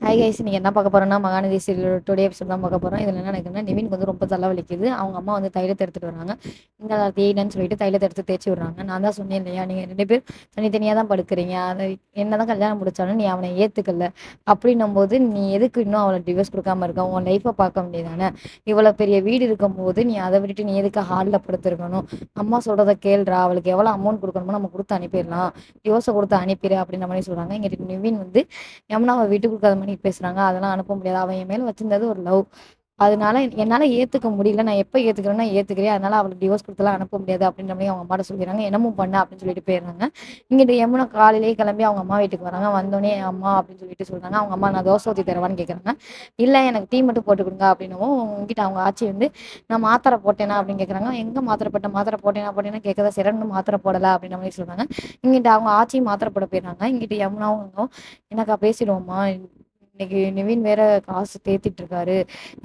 Hi guys, நீங்க என்ன பார்க்க போறோம்னா மகாநதி சீரியல் டுடே எபிசோட் தான் பார்க்க போறோம். இதுல என்ன நடக்குதுன்னா, நிவினுக்கு வந்து ரொம்ப தலை வலிக்குது. அவங்க அம்மா வந்து தைலத்தை எடுத்துட்டு வராங்க. இந்த தேய்லன்னு சொல்லிட்டு தைலத்தை எடுத்து தேய்ச்சி விடுறாங்க. நான் தான் சொன்னேன் இல்லையா, நீங்க 2 பேர் தனித்தனியாக தான் படுக்கிறீங்க. அதை என்னதான் கல்யாணம் முடிச்சாலும் நீ அவனை ஏத்துக்கல அப்படின்னும் போது நீ எதுக்கு இன்னும் அவளை டிவோர்ஸ் கொடுக்காம இருக்க? உன் லைஃப்பை பார்க்க வேண்டியதானே? இவ்வளவு பெரிய வீடு இருக்கும் போது நீ அதை விட்டுட்டு நீ எதுக்கு ஹாலில் படுத்திருக்கணும்? அம்மா சொல்றதை கேள்றா, அவளுக்கு எவ்வளவு அமௌண்ட் கொடுக்கணுமோ நம்ம கொடுத்து அனுப்பிடலாம், டிவோர்ஸை கொடுத்து அனுப்பிடு அப்படின்ற மாதிரி சொல்றாங்க. இங்க நிவின் வந்து யமுனாவை வீட்டுக்கு கொடுக்காத மாதிரி பேசுறாங்க. அதெல்லாம் அனுப்ப முடியாது. அவன் என் மேல வச்சிருந்தது ஒரு லவ். அதனால என்னால ஏத்துக்க முடியல. நான் எப்ப ஏத்துக்கிறேன்னா ஏத்துக்கிறேன். அதனால அவளுக்கு டிவோர்ஸ் கொடுத்தலாம் அனுப்ப முடியாது அப்படின்ற மாதிரி அவங்க அம்மாட்ட சொல்லிடுறாங்க. என்னமும் பண்ண அப்படின்னு சொல்லிட்டு போயிடுறாங்க. இங்கிட்டு யமுனா காலையிலேயே கிளம்பி அவங்க அம்மா வீட்டுக்கு வராங்க. வந்தோடனே அம்மா அப்படின்னு சொல்லிட்டு சொல்றாங்க. அவங்க அம்மா நான் தோசை ஊத்தி தரவான்னு கேட்கறாங்க. இல்ல எனக்கு டீ மட்டும் போட்டு கொடுங்க அப்படின்னவும் உங்ககிட்ட அவங்க ஆச்சி வந்து நான் மாத்திரை போட்டேனா அப்படின்னு கேட்கறாங்க. எங்க மாத்திரை போட்ட? மாத்திரை போட்டேனா கேட்கறதா சிறன்னு மாத்திரை போடல அப்படின்ற மாதிரி சொல்றாங்க. இங்கிட்ட அவங்க ஆச்சியும் மாத்திரை போட போயிடுறாங்க. இங்கிட்ட யமுனாவும் எனக்கா பேசிடுவோமா, இன்னைக்கு நிவின் வேற காசு தேத்திட்டு இருக்காரு,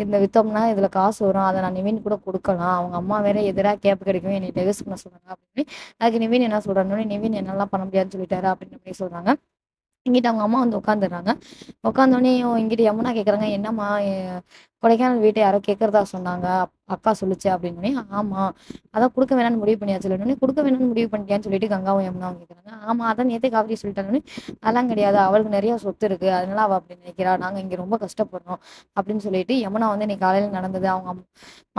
இந்த வித்தோம்னா இதுல காசு வரும், அதை நான் நிவின் கூட கொடுக்கலாம், அவங்க அம்மா வேற எதிராக கேப் கிடைக்கும் என்னை டைவர்ஸ் பண்ண சொல்றாங்க அப்படின்னு. அதுக்கு நிவின் என்ன சொல்றாரு, நிவின் என்னெல்லாம் பண்ண முடியாதுன்னு சொல்லிட்டாரு அப்படின்ற மாதிரி சொல்றாங்க. இங்கிட்ட அவங்க அம்மா வந்து உட்காந்துடுறாங்க. உட்காந்தோடனே இங்கிட்ட யமுனா கேட்குறாங்க, என்னம்மா கொடைக்கானல் வீட்டை யாரோ கேட்கறதா சொன்னாங்க, அக்கா சொல்லுச்சு அப்படின்னு. ஆமா, அதான் கொடுக்க வேணாம்னு முடிவு பண்ணியாச்சு இல்லைன்னு. கொடுக்க வேணும்னு முடிவு பண்ணிட்டியான்னு சொல்லிட்டு கங்காவும் யமுனாவும் கேட்குறாங்க. ஆமா, அதான் நேத்தே காவிரி சொல்லிட்டாங்கன்னு. அதெல்லாம் கிடையாது, அவளுக்கு நிறைய சொத்து இருக்கு, அதனால அவள் அப்படி நினைக்கிறா, நாங்க இங்க ரொம்ப கஷ்டப்படுறோம் அப்படின்னு சொல்லிட்டு யமுனா வந்து இன்னைக்கு காலையில் நடந்தது, அவங்க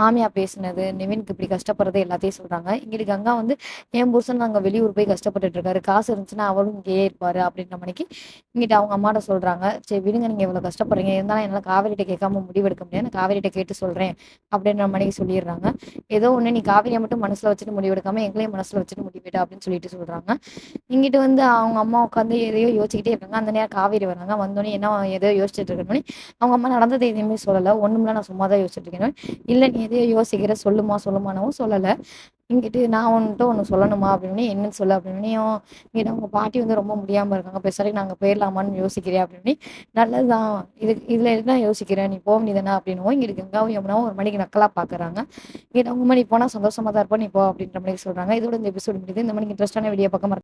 மாமியா பேசினது, நிவினுக்கு இப்படி கஷ்டப்படுறது எல்லாத்தையும் சொல்றாங்க. இங்கிட்டு கங்கா வந்து என் புருஷன் நாங்க வெளியூர் போய் கஷ்டப்பட்டுட்டு இருக்காரு, காசு இருந்துச்சுன்னா அவளும் இங்கேயே இருப்பாரு அப்படின்ற மணிக்கு இங்கிட்ட அவங்க அம்மாட்ட சொல்றாங்க. சரி விடுங்க, நீங்க இவ்வளவு கஷ்டப்படுறீங்க, இருந்தாலும் என்னால காவேரிட்ட கேட்காம முடிவெடுக்க முடியாது, நான் காவேரிட்ட கேட்டு சொல்றேன் அப்படின்ற மணிக்கு சொல்லிடுறாங்க. ஏதோ ஒண்ணு, நீ காவேரியை மட்டும் மனசுல வச்சுட்டு முடிவெடுக்காம எங்களையும் மனசுல வச்சுட்டு முடிவெடு அப்படின்னு சொல்லிட்டு சொல்றாங்க. இங்கிட்டு வந்து அவங்க அம்மா உட்காந்து எதையோ யோசிச்சுக்கிட்டே இருக்காங்க. அந்த நேரம் காவேரி வராங்க. வந்தோடனே என்ன எதையோ யோசிச்சுட்டு இருக்கணும். அவங்க அம்மா நடந்தது எதுவுமே சொல்லல. ஒண்ணுமில்ல, நான் சும்மா தான் யோசிச்சுட்டு இருக்கேன். இல்ல நீ எதையோ யோசிக்கிற, சொல்லுமா சொல்லுமானவும் சொல்லல. இங்கிட்டு நான் உன்கிட்ட ஒன்று சொல்லணுமா அப்படின்னு. என்னன்னு சொல்ல அப்படின்னும். இங்கிட்ட அவங்க பாட்டி வந்து ரொம்ப முடியாம இருக்காங்க, பேசாரி நாங்க போயிடலாமான்னு யோசிக்கிறேன் அப்படின்னு. நல்லதுதான், இதுல எதுதான் யோசிக்கிறேன், நீ போக வேண்டியதானே அப்படின்னும். இங்கிட்டு கங்காவும் யமுனாவும் ஒரு மணிக்கு நக்கலா பாக்குறாங்க. இங்கிட்ட அவங்க மணி போனா சந்தோஷமா தான் இருப்போம், நீ போ அப்படின்ற மாதிரி சொல்றாங்க. இதோட இந்த எபிசோட் முடியுது. இந்த மணிக்கு இன்ட்ரெஸ்டான வீடியோ பக்கம்